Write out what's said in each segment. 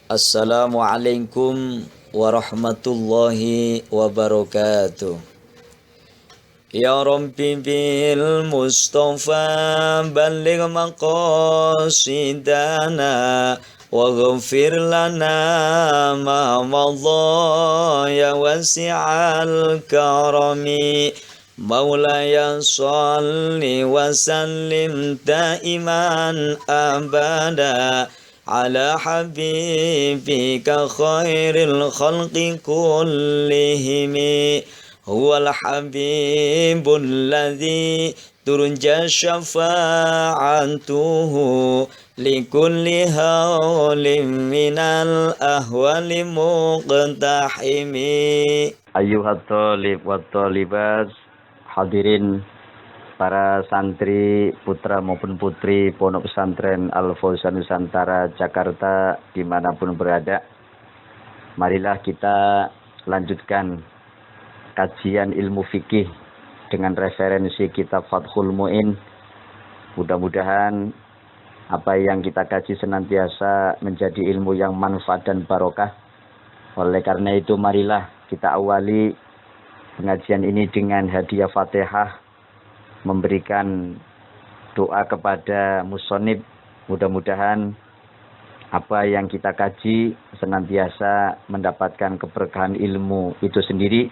Assalamualaikum warahmatullahi wabarakatuh. Ya Rabbi bil Mustafa balligh maqasidana waghfir lana ma madha ya wasi'al karami. Maulaya salli wa sallim daiman abada ala habibika khairil khalqi kullihimi huwal habibul ladzi turja syafa'atuhu likulli hawlim minal ahwali muqtahimi. Ayyuhat thalib wa thalibat, hadirin para santri putra maupun putri Pondok Pesantren Al-Fauzan Nusantara Jakarta dimanapun berada, marilah kita lanjutkan kajian ilmu fikih dengan referensi kitab Fathul Mu'in. Mudah-mudahan apa yang kita kaji senantiasa menjadi ilmu yang manfaat dan barokah. Oleh karena itu marilah kita awali pengajian ini dengan hadiah Fatihah, memberikan doa kepada musonib. Mudah-mudahan apa yang kita kaji senantiasa mendapatkan keberkahan ilmu itu sendiri,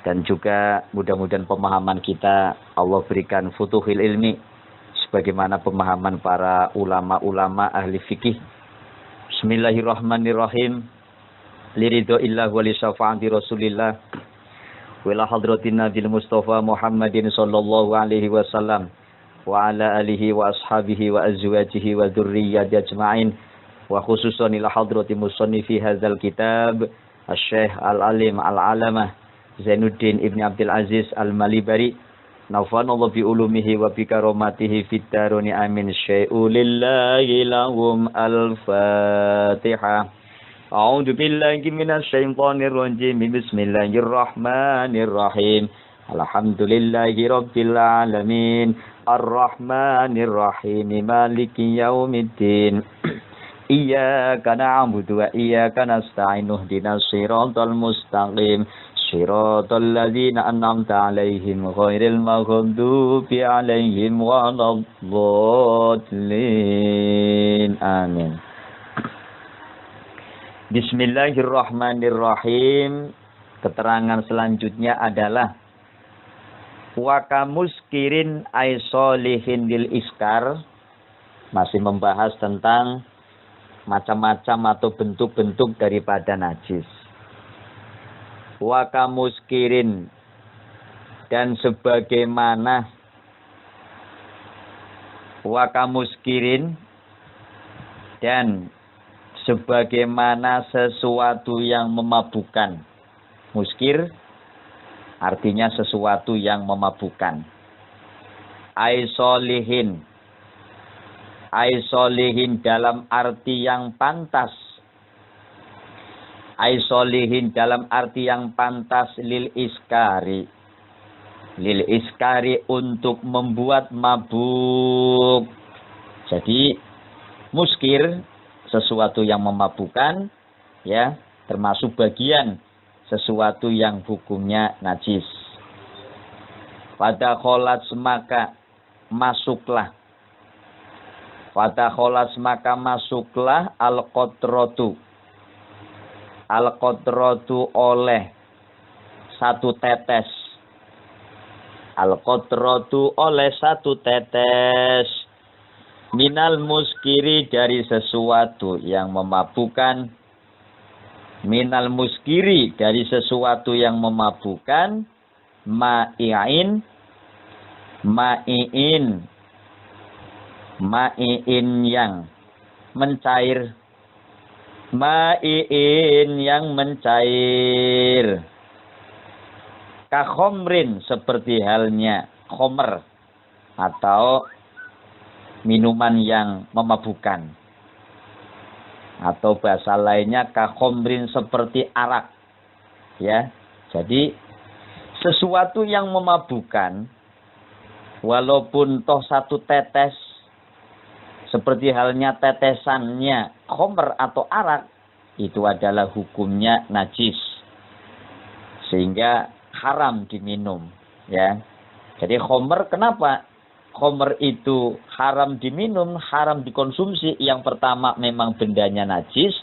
dan juga mudah-mudahan pemahaman kita Allah berikan futuhil ilmi sebagaimana pemahaman para ulama-ulama ahli fikih. Bismillahirrahmanirrahim. Liridho illah wali syafa'ati rasulillah wala hadratin nabil mustafa Muhammadin sallallahu alaihi wasallam wa ala alihi wa ashabihi wa azwajihi wa dzurriyyati ajma'in, wa khususan ila hadrati musannifi hadzal kitab asy-syekh al-alim al-alamah Zainuddin Ibni Abdul Aziz al-Malibari, nafanallahu bi ulumihi wa bi karamatihi fid daruni amin. Syai'u lillahi lahum al-fatihah. A'udzu billahi minasy syaithanir rajim. Bismillahirrahmanirrahim. Alhamdulillahi rabbil alamin. Arrahmanir rahim. Maliki yaumiddin. Iyyaka na'budu wa iyyaka nasta'in. Ihdinas siratal mustaqim. Shiratal ladzina an'amta 'alaihim ghairil maghdubi 'alaihim waladdallin. Amin. Bismillahirrahmanirrahim. Keterangan selanjutnya adalah wakamuskirin aisolihin lil iskar, masih membahas tentang macam-macam atau bentuk-bentuk daripada najis. Wakamuskirin, dan sebagaimana wakamuskirin, dan sebagaimana sesuatu yang memabukkan. Muskir artinya sesuatu yang memabukkan. Aisolihin, aisolihin dalam arti yang pantas. Aisolihin dalam arti yang pantas lil iskari. Lil iskari, untuk membuat mabuk. Jadi muskir sesuatu yang memabukkan, ya, termasuk bagian sesuatu yang hukumnya najis. Pada kholat maka masuklah. Pada kholat maka masuklah al-qotrotu. Al-qotrotu oleh satu tetes. Al-qotrotu oleh satu tetes. Minal muskiri, dari sesuatu yang memabukkan. Minal muskiri, dari sesuatu yang memabukkan. Ma'i'in. Ma'i'in. Ma'i'in yang mencair. Ma'i'in yang mencair. Kakhomrin, seperti halnya khomer atau minuman yang memabukkan. Atau bahasa lainnya kakhomrin, seperti arak. Ya. Jadi sesuatu yang memabukkan, walaupun toh satu tetes, seperti halnya tetesannya khomer atau arak, itu adalah hukumnya najis, sehingga haram diminum, ya. Jadi khamr, kenapa khamr itu haram diminum, haram dikonsumsi? Yang pertama memang bendanya najis,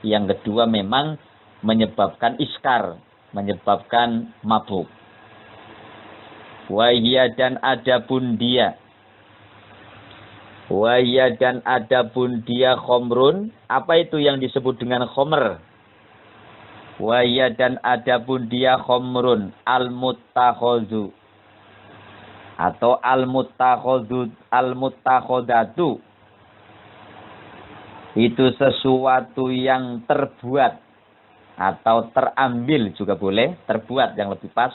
yang kedua memang menyebabkan iskar, menyebabkan mabuk. Wahya dan adapun dia, wahya dan adapun dia khamrun. Apa itu yang disebut dengan khamr? Wahya dan adapun dia khamrun al-muttakhadhu atau al-muttakhodatu, itu sesuatu yang terbuat atau terambil juga boleh, terbuat yang lebih pas.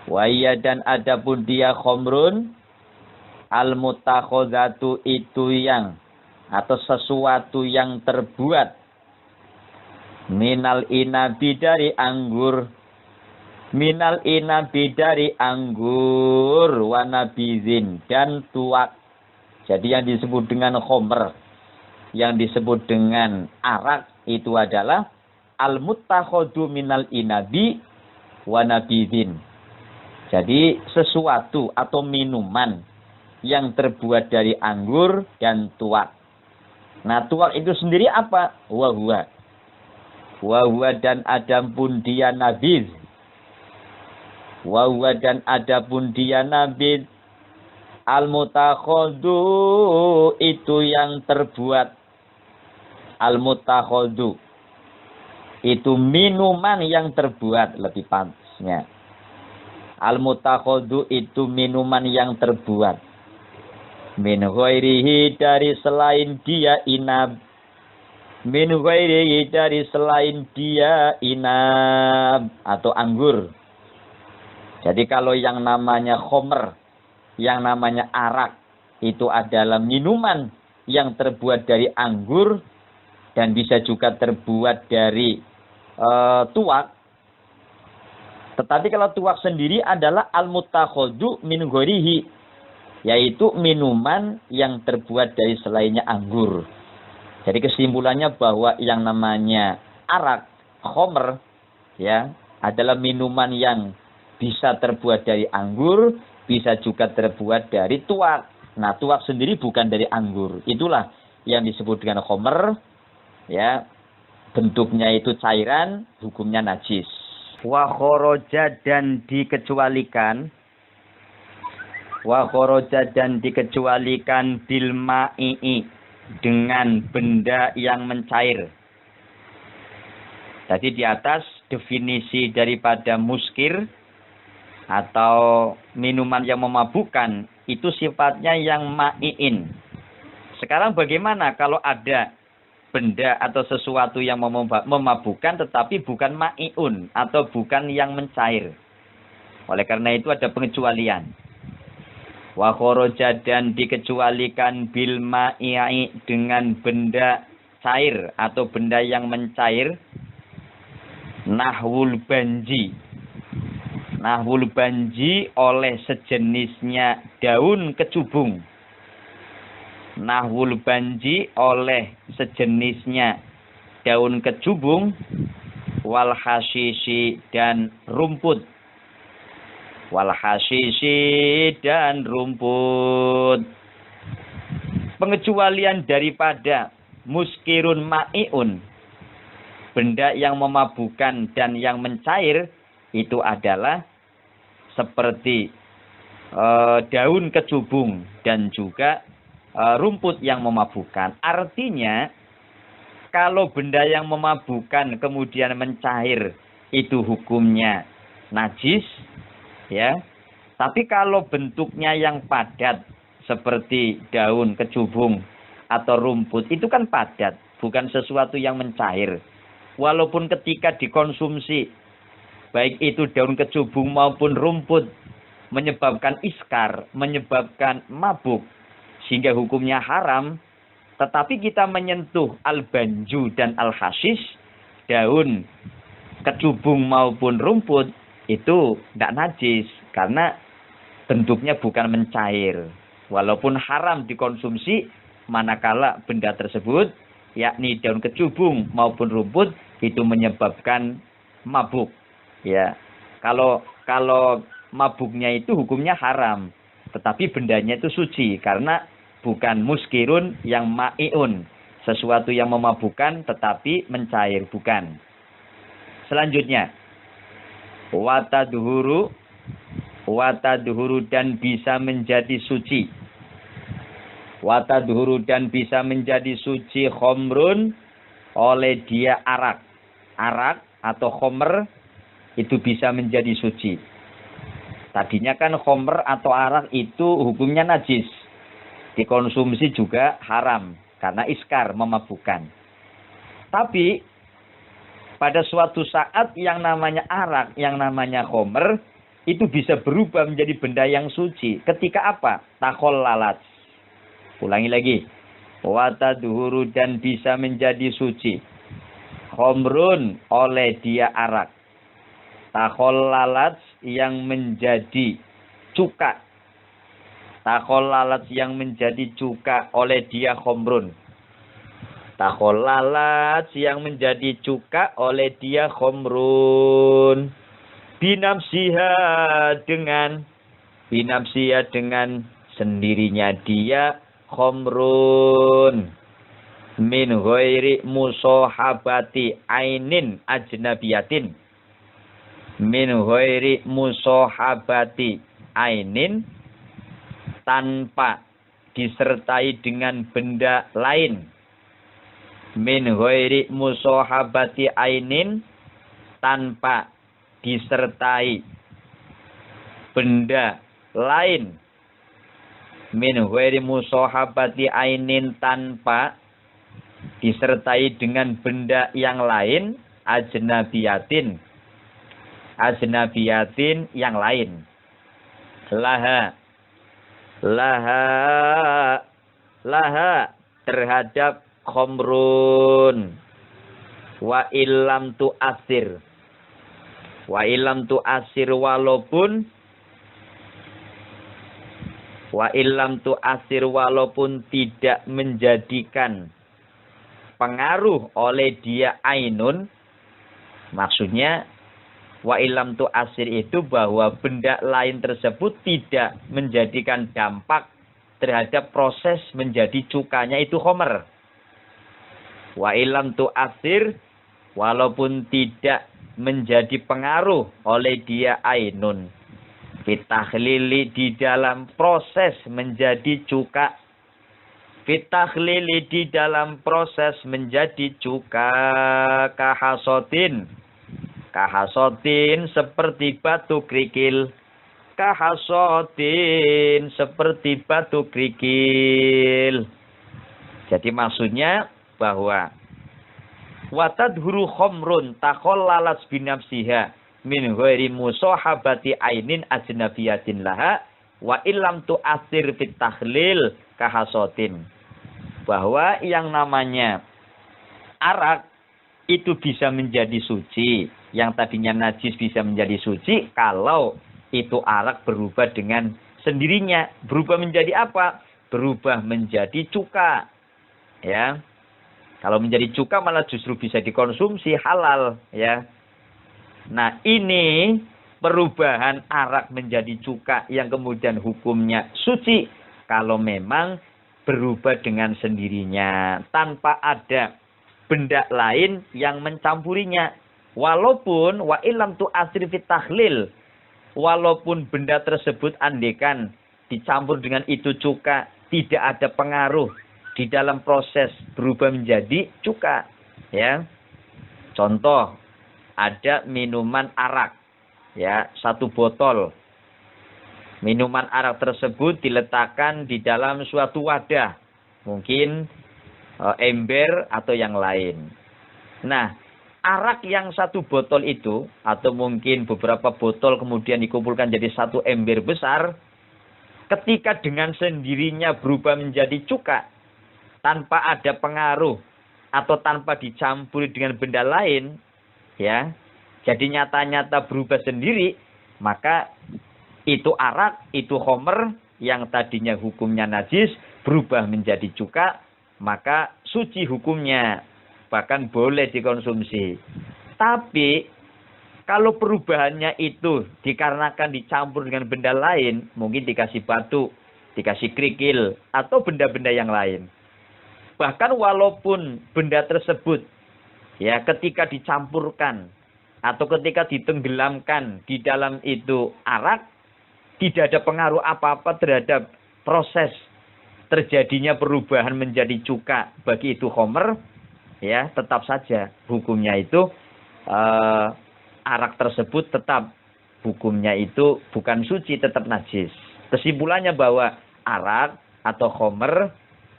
Wahya dan adapun dia khamrun al-muttakhodatu, itu yang atau sesuatu yang terbuat minal inabi dari anggur, minal inabi dari anggur, wanabizin dan tuak. Jadi yang disebut dengan khamr, yang disebut dengan arak, itu adalah al-muttakhadhu minal inabi wanabizin. Jadi sesuatu atau minuman yang terbuat dari anggur dan tuak. Nah, tuak itu sendiri apa? Wahwa dan adapun dia nabiz. Wahwa dan adapun dia nabiz. Al-mutakhadhu, itu yang terbuat. Al-mutakhadhu, itu minuman yang terbuat, lebih pantasnya. Al-mutakhadhu itu minuman yang terbuat. Min ghairihi, dari selain dia inab. Min ghairihi, dari selain dia inab atau anggur. Jadi kalau yang namanya khamr, yang namanya arak, itu adalah minuman yang terbuat dari anggur dan bisa juga terbuat dari tuak. Tetapi kalau tuak sendiri adalah al-mutakhadhu min ghairihi, yaitu minuman yang terbuat dari selainnya anggur. Jadi kesimpulannya bahwa yang namanya arak, khamr, ya, adalah minuman yang bisa terbuat dari anggur, bisa juga terbuat dari tuak. Nah, tuak sendiri bukan dari anggur. Itulah yang disebut dengan khamr, ya. Bentuknya itu cairan, hukumnya najis. Wa kharaja, dan dikecualikan. Wa kharaja, dan dikecualikan bil ma'i, dengan benda yang mencair. Tadi di atas definisi daripada muskir atau minuman yang memabukkan itu sifatnya yang ma'iin. Sekarang bagaimana kalau ada benda atau sesuatu yang memabukkan tetapi bukan ma'iun atau bukan yang mencair? Oleh karena itu ada pengecualian. Wa kharaja, dan dikecualikan bil ma'i, dengan benda cair atau benda yang mencair. Nahwul banji. Nahwul banji, oleh sejenisnya daun kecubung. Nahwul banji, oleh sejenisnya daun kecubung. Wal hasyishi, dan rumput. Wal hasyishi, dan rumput. Pengecualian daripada muskirun ma'iun, benda yang memabukkan dan yang mencair, itu adalah seperti daun kecubung dan juga rumput yang memabukkan. Artinya kalau benda yang memabukkan kemudian mencair, itu hukumnya najis, ya. Tapi kalau bentuknya yang padat seperti daun kecubung atau rumput, itu kan padat, bukan sesuatu yang mencair. Walaupun ketika dikonsumsi, baik itu daun kecubung maupun rumput, menyebabkan iskar, menyebabkan mabuk, sehingga hukumnya haram. Tetapi kita menyentuh al-banju dan al-hasyish, daun kecubung maupun rumput, itu tidak najis karena bentuknya bukan mencair. Walaupun haram dikonsumsi manakala benda tersebut yakni daun kecubung maupun rumput, itu menyebabkan mabuk. Ya, kalau mabuknya itu hukumnya haram, tetapi bendanya itu suci karena bukan muskirun yang ma'iun, sesuatu yang memabukkan tetapi mencair, bukan. Selanjutnya, watadhuru dan bisa menjadi suci. Watadhuru dan bisa menjadi suci khomrun oleh dia arak. Arak atau khomer itu bisa menjadi suci. Tadinya kan khomer atau arak itu hukumnya najis. Dikonsumsi juga haram karena iskar, memabukkan. Tapi pada suatu saat yang namanya arak, yang namanya khomer itu bisa berubah menjadi benda yang suci. Ketika apa? Takhollalat. Ulangi lagi. Watadhuru dan bisa menjadi suci. Khomrun oleh dia arak. Takhollalat yang menjadi cuka. Takhollalat yang menjadi cuka oleh dia khomrun. Takhollalat yang menjadi cuka oleh dia khomrun. Binafsiha dengan sendirinya dia khomrun. Min ghairi musohabati ainin ajnabiyatin. Min ghairi musohabati ainin, tanpa disertai dengan benda lain. Min ghairi musohabati ainin, tanpa disertai benda lain. Min ghairi musohabati ainin, tanpa disertai dengan benda yang lain. Ajnabiyatin yang lain. Laha terhadap khomrun. Wa illam tu'asir walaupun tidak menjadikan pengaruh oleh dia ainun. Maksudnya wa illam tu'asir itu bahwa benda lain tersebut tidak menjadikan dampak terhadap proses menjadi cukanya itu khomer. Wa illam tu'asir, walaupun tidak menjadi pengaruh oleh dia ainun. Fitahlili di dalam proses menjadi cuka. Fitahlili di dalam proses menjadi cuka. Kahasotin seperti batu kerikil. Jadi maksudnya bahwa watadhuru khomrun takhollalat binafsiha min ghairi musohabati ainin ajnabiyatin laha wa illam tu'athir fit tahlil kahasotin. Bahwa yang namanya arak itu bisa menjadi suci, yang tadinya najis bisa menjadi suci kalau itu arak berubah dengan sendirinya. Berubah menjadi apa? Berubah menjadi cuka. Ya. Kalau menjadi cuka malah justru bisa dikonsumsi, halal, ya. Nah, ini perubahan arak menjadi cuka yang kemudian hukumnya suci kalau memang berubah dengan sendirinya tanpa ada benda lain yang mencampurinya. Walaupun wa illam tu'asir fit tahlil, walaupun benda tersebut andekan dicampur dengan itu cuka, tidak ada pengaruh di dalam proses berubah menjadi cuka, ya. Contoh, ada minuman arak, ya, 1 botol. Minuman arak tersebut diletakkan di dalam suatu wadah, mungkin ember atau yang lain. Nah, arak yang 1 botol itu, atau mungkin beberapa botol kemudian dikumpulkan jadi 1 ember besar, ketika dengan sendirinya berubah menjadi cuka, tanpa ada pengaruh atau tanpa dicampuri dengan benda lain, ya, jadi nyata-nyata berubah sendiri, maka itu arak, itu khomer yang tadinya hukumnya najis berubah menjadi cuka, maka suci hukumnya, bahkan boleh dikonsumsi. Tapi kalau perubahannya itu dikarenakan dicampur dengan benda lain, mungkin dikasih batu, dikasih kerikil, atau benda-benda yang lain. Bahkan walaupun benda tersebut ya ketika dicampurkan atau ketika ditenggelamkan di dalam itu arak, tidak ada pengaruh apa-apa terhadap proses terjadinya perubahan menjadi cuka bagi itu khamr, ya tetap saja hukumnya itu arak tersebut tetap hukumnya itu bukan suci, tetap najis. Kesimpulannya bahwa arak atau khamr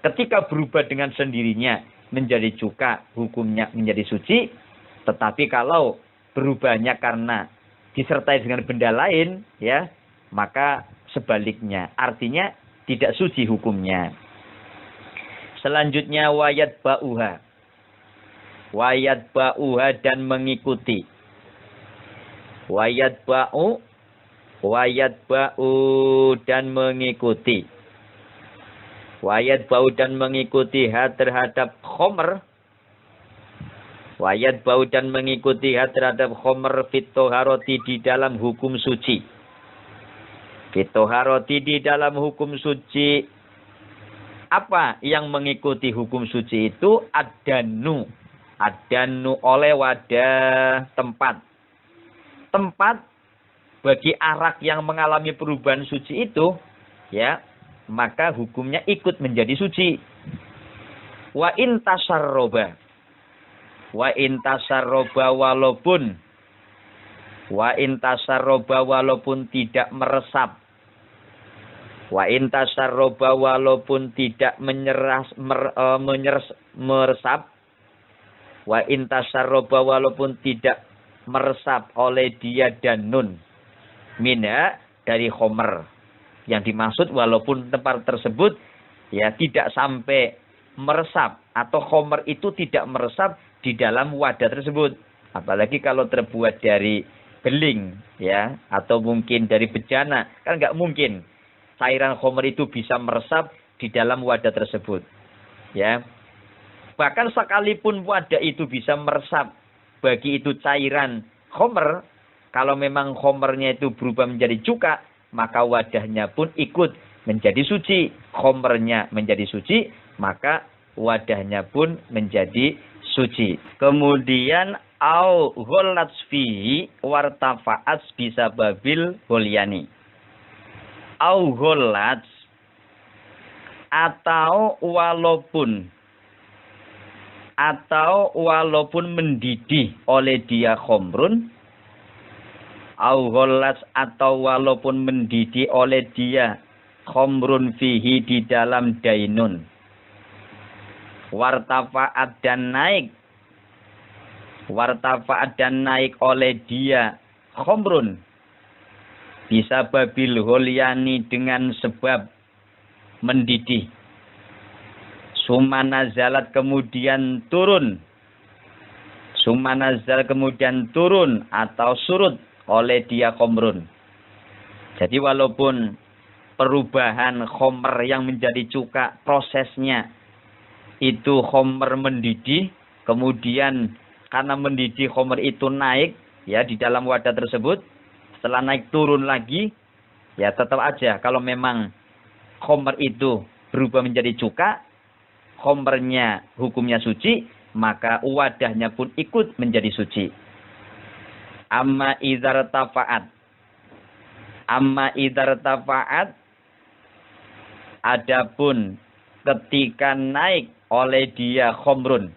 ketika berubah dengan sendirinya menjadi cuka, hukumnya menjadi suci. Tetapi kalau berubahnya karena disertai dengan benda lain, ya maka sebaliknya, artinya tidak suci hukumnya. Selanjutnya wayat ba'uha. Wayat ba'uha dan mengikuti. Wayat ba'u dan mengikuti. Wayat ba'u dan mengikuti terhadap khamr. Wayat ba'u dan mengikuti terhadap khamr fit toharoti di dalam hukum suci. Fit toharoti di dalam hukum suci. Apa yang mengikuti hukum suci itu? Adanu. Adanu oleh wadah tempat. Tempat bagi arak yang mengalami perubahan suci itu, ya, maka hukumnya ikut menjadi suci. Wa in tasarroba. Wa in tasarroba walaupun tidak meresap. Wa in tasarroba walaupun tidak meresap. Wa in tasarroba walaupun tidak meresap oleh dia danun mina dari khamr. Yang dimaksud walaupun tempat tersebut ya tidak sampai meresap atau khamr itu tidak meresap di dalam wadah tersebut. Apalagi kalau terbuat dari beling ya atau mungkin dari bejana, kan nggak mungkin cairan khamr itu bisa meresap di dalam wadah tersebut. Ya. Bahkan sekalipun wadah itu bisa meresap bagi itu cairan khamr, kalau memang khamrnya itu berubah menjadi cuka, maka wadahnya pun ikut menjadi suci. Khamrnya menjadi suci, maka wadahnya pun menjadi suci. Kemudian au ghallat fihi wartafa'at bisa babil holyani. Au ghallat atau walaupun mendidih oleh dia khamrun, au ghallat atau walaupun mendidih oleh dia khamrun fihi di dalam dainun, wartafa'at dan naik oleh dia khamrun bisa babil holyani dengan sebab mendidih. Sumanazalat kemudian turun. Sumanazal kemudian turun atau surut oleh dia khamrun. Jadi walaupun perubahan khamr yang menjadi cuka prosesnya itu khamr mendidih, kemudian karena mendidih khamr itu naik ya di dalam wadah tersebut, setelah naik turun lagi, ya tetap aja kalau memang khamr itu berubah menjadi cuka, khamrnya hukumnya suci, maka wadahnya pun ikut menjadi suci. Amma idhar tafa'at adapun ketika naik oleh dia khamrun.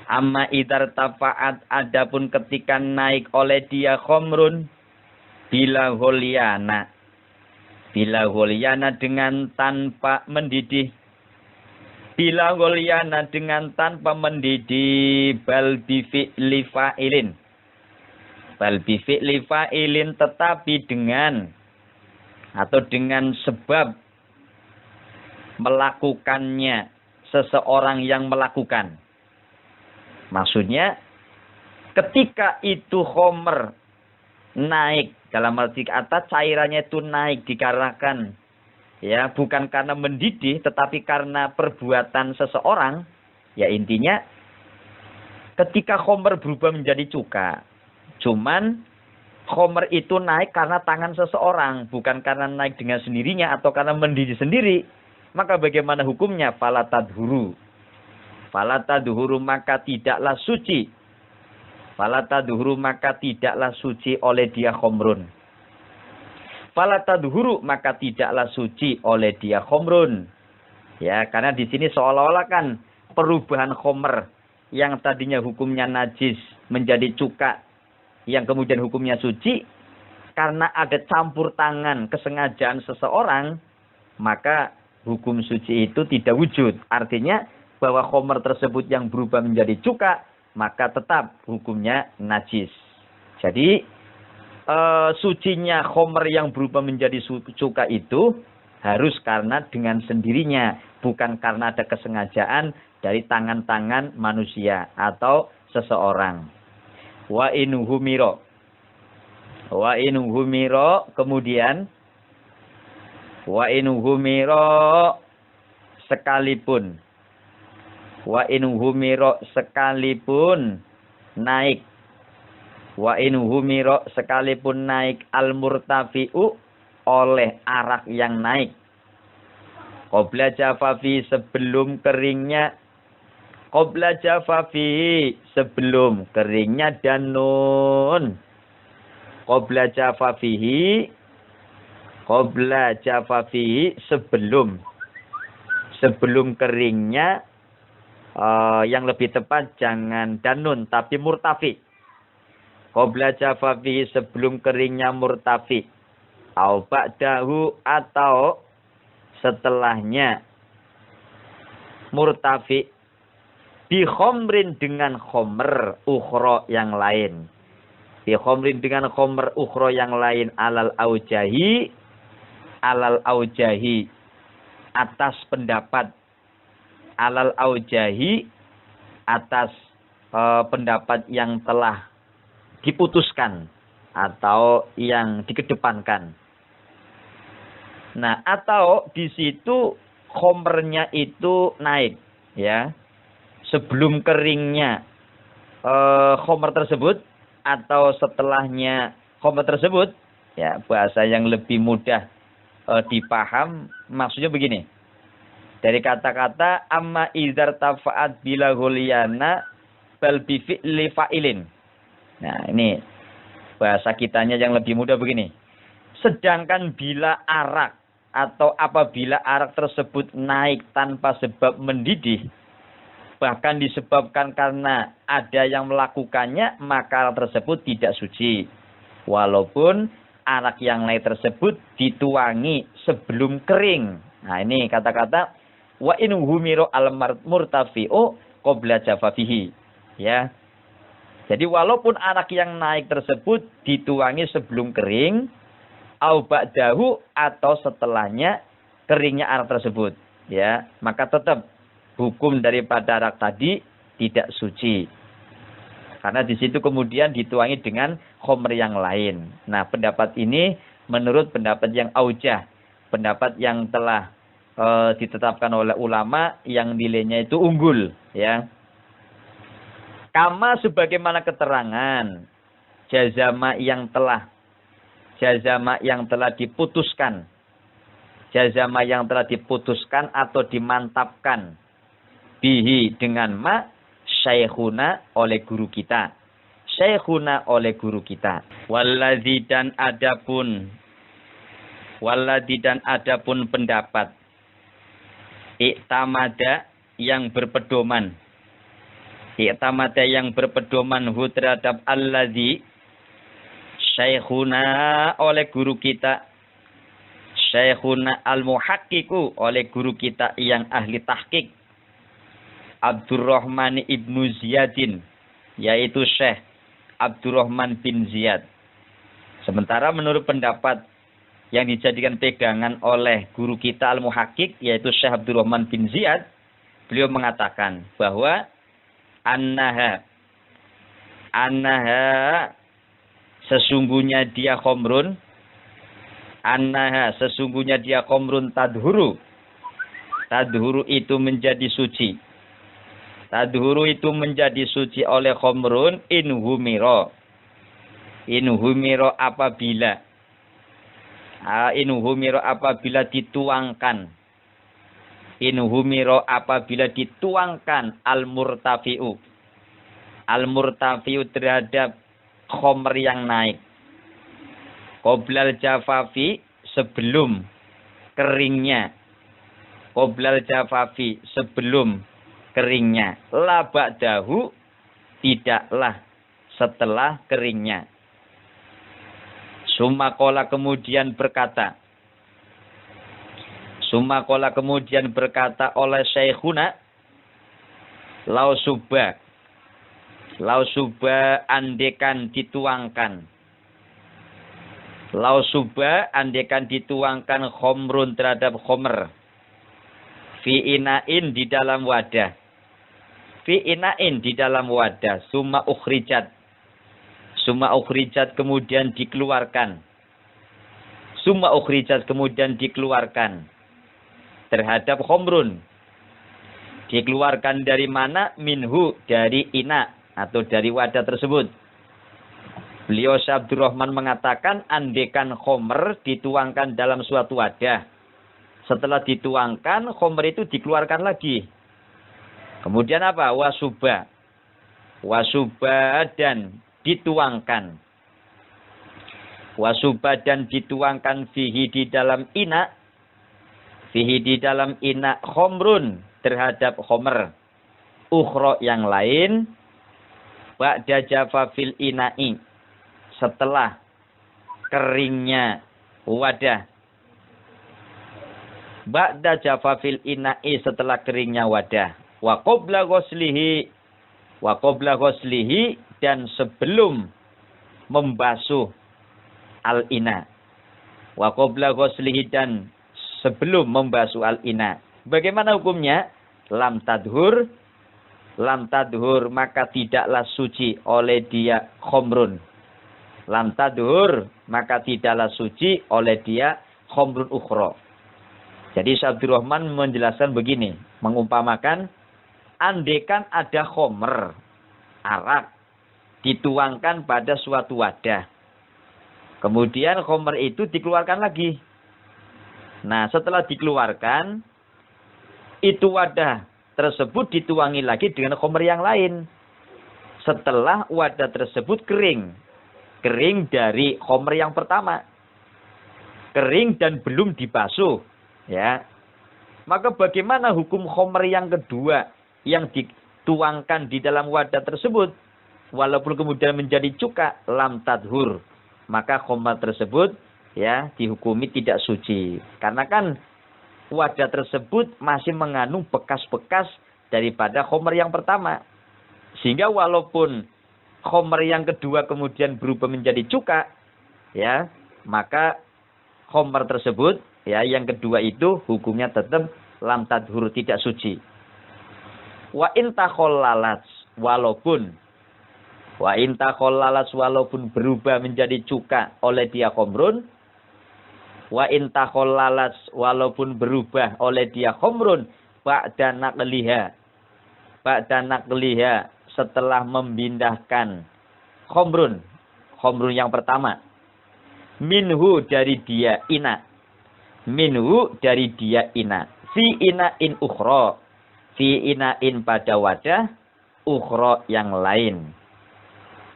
Amma idhar tafa'at adapun ketika naik oleh dia khamrun bila holyana dengan tanpa mendidih. Bila gholyana dengan tanpa mendidih bal bifi'li fa'ilin tetapi dengan atau dengan sebab melakukannya seseorang yang melakukan. Maksudnya ketika itu khamr naik dalam arti kata cairannya itu naik dikarenakan ya, bukan karena mendidih, tetapi karena perbuatan seseorang, ya intinya ketika khomer berubah menjadi cuka, cuman khomer itu naik karena tangan seseorang, bukan karena naik dengan sendirinya atau karena mendidih sendiri, maka bagaimana hukumnya? Fala tadhuru. Fala tadhuru, maka tidaklah suci. Fala tadhuru, maka tidaklah suci oleh dia khomrun. Fala tadhuru, maka tidaklah suci oleh dia khomrun. Ya, karena di sini seolah-olah kan perubahan khomer yang tadinya hukumnya najis menjadi cuka, yang kemudian hukumnya suci, karena ada campur tangan kesengajaan seseorang, maka hukum suci itu tidak wujud. Artinya bahwa khomer tersebut yang berubah menjadi cuka, maka tetap hukumnya najis. Jadi sucinya khomer yang berubah menjadi cuka itu harus karena dengan sendirinya, bukan karena ada kesengajaan dari tangan-tangan manusia atau seseorang. Wa in humiro. Wa in humiro, kemudian wa in humiro sekalipun. Wa in humiro sekalipun naik. Wa in humiro sekalipun naik al-murtafi'u oleh arak yang naik. Qabla jafafi, sebelum keringnya. Qabla jafafi, sebelum keringnya danun. Qabla jafafihi. Qabla jafafihi, sebelum keringnya. Yang lebih tepat jangan danun tapi murtafi. Qabla jafafi, sebelum keringnya murtafi. Au ba'dahu, atau setelahnya murtafi. Bi khomrin, dengan khomer ukhro yang lain. Bi khomrin, dengan khomer ukhro yang lain. Alal aujahi. Alal aujahi, atas pendapat. Alal aujahi, atas pendapat yang telah diputuskan atau yang dikedepankan. Nah, atau di situ khomernya itu naik, ya, sebelum keringnya khomer tersebut atau setelahnya khomer tersebut, ya, bahasa yang lebih mudah dipaham maksudnya begini. Dari kata-kata amma idzar tafa'at bila ghulyana bal bi fi'li fa'ilin. Nah, ini bahasa kitanya yang lebih mudah begini. Sedangkan bila arak atau apabila arak tersebut naik tanpa sebab mendidih, bahkan disebabkan karena ada yang melakukannya, maka arak tersebut tidak suci. Walaupun arak yang naik tersebut dituangi sebelum kering. Nah, ini kata-kata wa in humiro al-murtafi'u qabla jafafihi. Ya. Jadi walaupun arak yang naik tersebut dituangi sebelum kering, au ba'dahu, atau setelahnya keringnya arak tersebut, ya, maka tetap hukum daripada arak tadi tidak suci. Karena di situ kemudian dituangi dengan khomer yang lain. Nah, pendapat ini menurut pendapat yang aujah, pendapat yang telah ditetapkan oleh ulama yang nilainya itu unggul, ya. Kama sebagaimana keterangan jazama yang telah diputuskan. Jazama yang telah diputuskan atau dimantapkan. Bihi, dengan ma, syekhuna, oleh guru kita. Syekhuna, oleh guru kita. Walladzi, dan adapun pendapat. Iktamada, yang berpedoman. Iktamada, yang berpedoman hu terhadap alladzi, syekhuna, oleh guru kita. Syekhuna al-muhaqqiqu, oleh guru kita yang ahli tahqiq. Abdurrahman ibnu Ziyadin, yaitu Syekh Abdurrahman bin Ziyad. Sementara menurut pendapat yang dijadikan pegangan oleh guru kita al-muhaqqiq, yaitu Syekh Abdurrahman bin Ziyad, beliau mengatakan bahwa annaha sesungguhnya dia khomrun, Annaha sesungguhnya dia khamrun tadhuru. Tadhuru itu menjadi suci. Tadhuru itu menjadi suci oleh khamrun inhumiro. Inhumiro apabila. Inhumiro apabila dituangkan. Inhumiro apabila dituangkan al-murtafi'u. Al-murtafi'u terhadap khamr yang naik. Qoblal jafafi sebelum keringnya. Qoblal jafafi sebelum keringnya. La ba'dahu tidaklah setelah keringnya. Sumakola kemudian berkata. Sumakola kemudian berkata oleh Syekhuna. Lau subba andekan dituangkan. Lau subba andekan dituangkan khomrun terhadap khomer. Fi ina'in di dalam wadah. Fi ina'in di dalam wadah. Summa ukhrijat kemudian dikeluarkan. Summa ukhrijat kemudian dikeluarkan. Terhadap khomrun. Dikeluarkan dari mana? Minhu dari ina. Atau dari wadah tersebut. Beliau Syekh Abdurrahman mengatakan andekan khomer dituangkan dalam suatu wadah. Setelah dituangkan, khomer itu dikeluarkan lagi. Kemudian apa? Wasuba dan dituangkan. Wasuba dan dituangkan fihi di dalam ina. Fihi di dalam ina khomrun terhadap khomer. Ukhro yang lain. Ba'da jafa fil ina'i. Setelah keringnya wadah. Ba'da jafa fil ina'i setelah keringnya wadah. Wa qabla ghuslihi dan sebelum membasuh al-ina. Wa qabla ghuslihi dan sebelum membasuh al-ina. Bagaimana hukumnya? Lam tadhur maka tidaklah suci oleh dia khomrun. Lam tadhur maka tidaklah suci oleh dia khomrun ukhra. Jadi Syekh Abdurrahman menjelaskan begini, mengumpamakan andekan ada khomer, arak dituangkan pada suatu wadah. Kemudian khomer itu dikeluarkan lagi. Nah, setelah dikeluarkan itu wadah tersebut dituangi lagi dengan khomer yang lain. Setelah wadah tersebut kering. Kering dari khomer yang pertama. Kering dan belum dibasuh. Ya. Maka bagaimana hukum khomer yang kedua yang dituangkan di dalam wadah tersebut? Walaupun kemudian menjadi cuka, lam tadhur. Maka khomer tersebut ya dihukumi tidak suci. Karena kan wadah tersebut masih mengandung bekas-bekas daripada khomer yang pertama. Sehingga walaupun khomer yang kedua kemudian berubah menjadi cuka, ya, maka khomer tersebut, ya, yang kedua itu hukumnya tetap lam tadhur, tidak suci. Wa in takhallalat walaupun berubah menjadi cuka oleh dia khomrun. Wa in takhallalat walaupun berubah oleh dia khomrun ba'da naqliha setelah memindahkan khomrun yang pertama minhu dari dia ina fi ina'in ukhra fi ina'in pada wadah ukhra yang lain.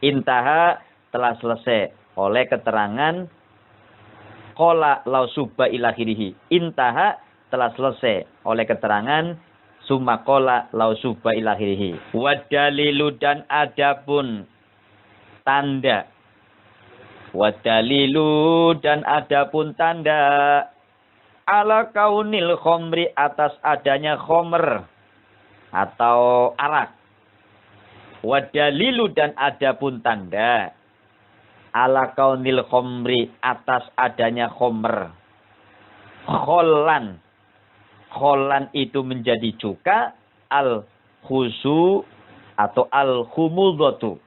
Intaha telah selesai oleh keterangan qala law subba ila akhirih. Intaha telah selesai oleh keterangan summa qala law subba ila akhirih. Wa dalilu dan adapun tanda. Wa dalilu dan adapun tanda ala kaunil khomri atas adanya khomer atau arak. Wa dalilu dan adapun tanda ala kaunil khomri atas adanya khomer. Kholan itu menjadi cuka. Al khusu atau al khumudzatu.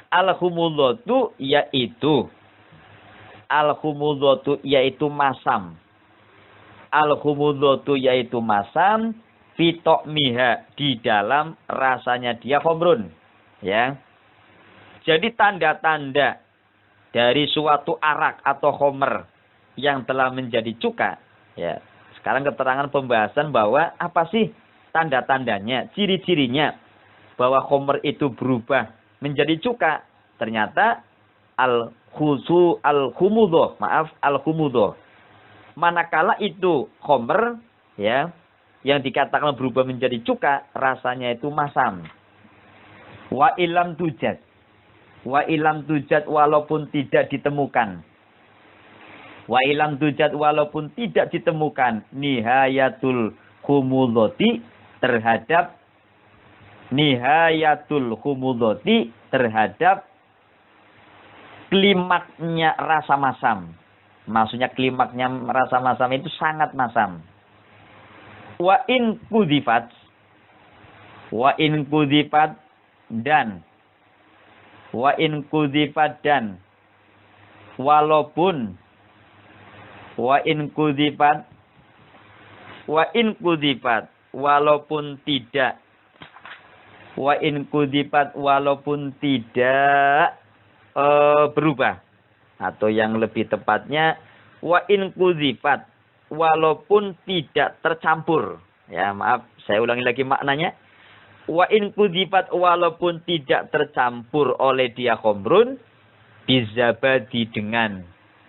Al khumudzatu yaitu Al-khumudhatu yaitu masam. Al-khumudhatu yaitu masam fi ta'miha di dalam rasanya dia khamrun. Ya. Jadi tanda-tanda dari suatu arak atau khamr yang telah menjadi cuka. Ya. Sekarang keterangan pembahasan bahwa apa sih tanda-tandanya, ciri-cirinya bahwa khamr itu berubah menjadi cuka. Ternyata al-khumudhah, manakala itu khamr ya yang dikatakan berubah menjadi cuka, rasanya itu masam. Wa ilam tujad walaupun tidak ditemukan. Wa ilam tujad walaupun tidak ditemukan nihayatul khumudhati terhadap klimaknya rasa masam. Maksudnya klimaknya rasa masam itu sangat masam. Wa in kudifat dan walaupun tidak berubah, atau yang lebih tepatnya wa in kudifat walaupun tidak tercampur. Ya, maaf, saya ulangi lagi maknanya. Wa in kudifat walaupun tidak tercampur oleh dia khamrun bizabadi dengan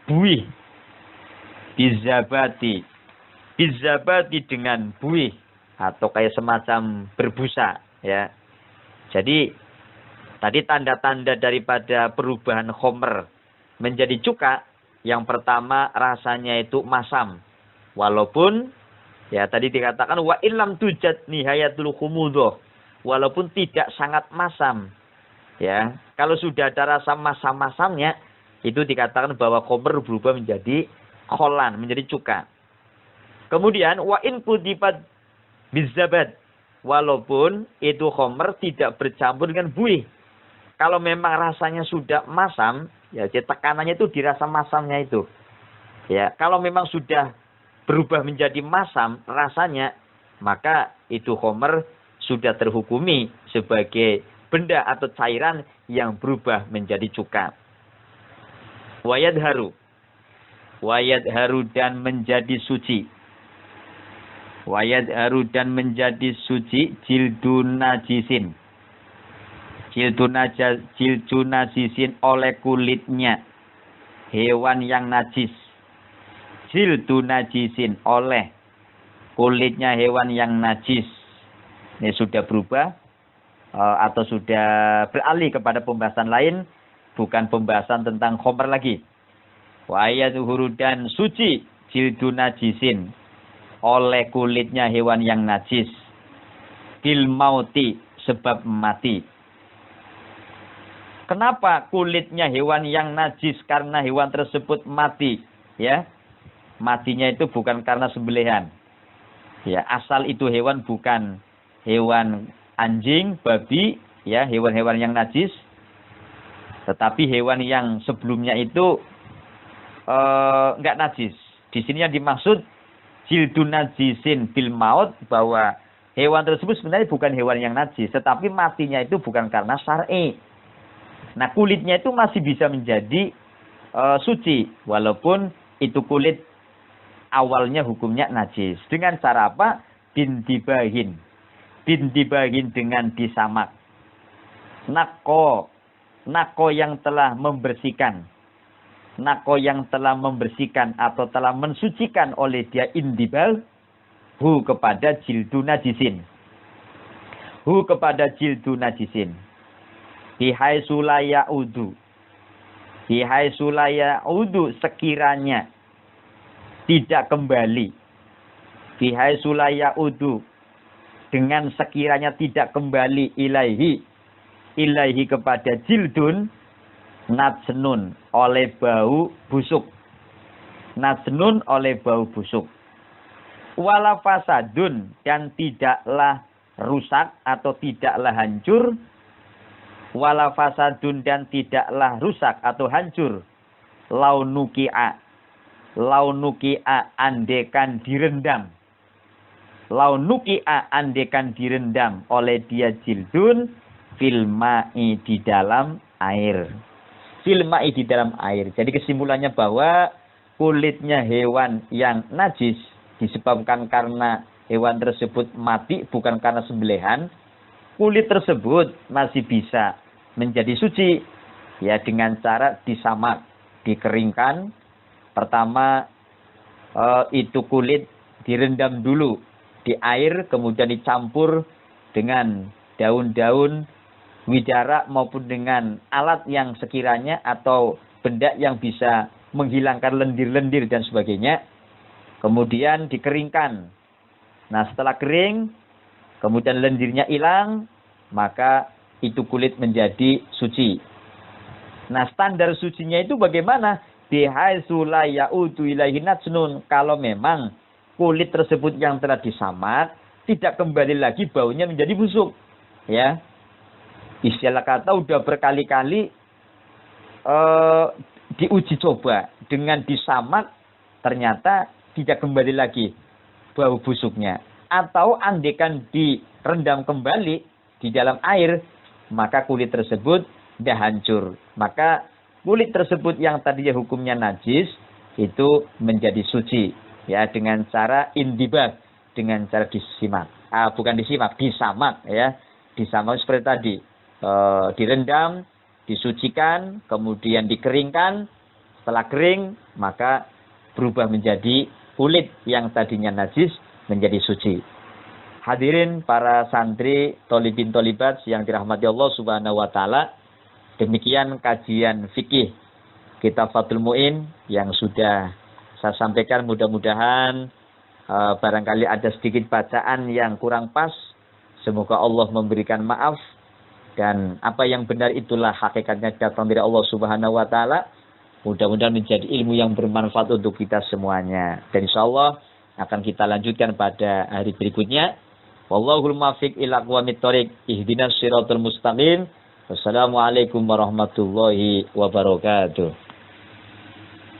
buih. Bizabadi dengan buih atau kayak semacam berbusa, ya. Jadi tadi tanda-tanda daripada perubahan khamr menjadi cuka, yang pertama rasanya itu masam. Walaupun ya tadi dikatakan wa illam tujad nihayatul khumudhah, walaupun tidak sangat masam. Ya, kalau sudah ada rasa masam-masamnya, itu dikatakan bahwa khamr berubah menjadi kholan, menjadi cuka. Kemudian wa in kudifat bizabad, walaupun itu khamr tidak bercampur dengan buih. Kalau memang rasanya sudah masam, ya tekanannya itu dirasa masamnya itu. Ya, kalau memang sudah berubah menjadi masam rasanya, maka itu khamr sudah terhukumi sebagai benda atau cairan yang berubah menjadi cuka. Wayadharu dan menjadi suci. Wayadharu dan menjadi suci jildun najisin. Jildun najisin oleh kulitnya hewan yang najis. Jildun najisin oleh kulitnya hewan yang najis. Ini sudah berubah atau sudah beralih kepada pembahasan lain, bukan pembahasan tentang khamr lagi. Wa yadhuru dan suci jildun najisin oleh kulitnya hewan yang najis. Bil mauti sebab mati. Kenapa kulitnya hewan yang najis? Karena hewan tersebut mati, ya. Matinya itu bukan karena sembelihan. Ya, asal itu hewan bukan hewan anjing, babi, ya, hewan-hewan yang najis. Tetapi hewan yang sebelumnya itu enggak najis. Di sini yang dimaksud jildun najisin bil maut, bahwa hewan tersebut sebenarnya bukan hewan yang najis, tetapi matinya itu bukan karena syar'i. Nah, kulitnya itu masih bisa menjadi suci, walaupun itu kulit awalnya hukumnya najis. Dengan cara apa? Bindibahin dengan disamak. Nako yang telah membersihkan. Nako yang telah membersihkan atau telah mensucikan oleh dia indibal hu kepada jildun najisin. Hu kepada jildun najisin. Bihai sulaya udu sekiranya tidak kembali. Bihai sulaya udu dengan sekiranya tidak kembali ilaihi kepada jildun najnun oleh bau busuk. Najnun oleh bau busuk. Wala fasadun dan tidaklah rusak atau tidaklah hancur. Wala fasadun dan tidaklah rusak atau hancur launuki'a andekan direndam. Launuki'a andekan direndam oleh dia jildun filma'i di dalam air. Filma'i di dalam air. Jadi kesimpulannya bahwa kulitnya hewan yang najis disebabkan karena hewan tersebut mati bukan karena sembelihan. Kulit tersebut masih bisa menjadi suci ya dengan cara disamak, dikeringkan. Pertama itu kulit direndam dulu di air, kemudian dicampur dengan daun-daun widara maupun dengan alat yang sekiranya atau benda yang bisa menghilangkan lendir-lendir dan sebagainya. Kemudian dikeringkan. Nah, setelah kering, kemudian lendirnya hilang, maka itu kulit menjadi suci. Nah, standar sucinya itu bagaimana? Bihaitsu la ya'udu ilaihi najnun. Kalau memang kulit tersebut yang telah disamak tidak kembali lagi baunya menjadi busuk, ya. Istilah kata udah berkali-kali diuji coba dengan disamak ternyata tidak kembali lagi bau busuknya. Atau andekan direndam kembali di dalam air, maka kulit tersebut sudah hancur. Maka kulit tersebut yang tadinya hukumnya najis itu menjadi suci. Ya, dengan cara indibag, dengan cara disimak. Bukan disimak, disamak ya. Disamak seperti tadi. Direndam, disucikan, kemudian dikeringkan. Setelah kering, maka berubah menjadi kulit yang tadinya najis menjadi suci. Hadirin para santri, tolibin tolibat yang dirahmati Allah Subhanahu wa taala. Demikian kajian fikih kitab Fathul Mu'in yang sudah saya sampaikan. Mudah-mudahan barangkali ada sedikit bacaan yang kurang pas. Semoga Allah memberikan maaf. Dan apa yang benar itulah hakikatnya datang dari Allah Subhanahu wa taala. Mudah-mudahan menjadi ilmu yang bermanfaat untuk kita semuanya. Dan insyaallah akan kita lanjutkan pada hari berikutnya. Wallahul muwaffiq ila aqwamit thoriq. Ihdinas siratal mustaqim. Wassalamualaikum warahmatullahi wabarakatuh.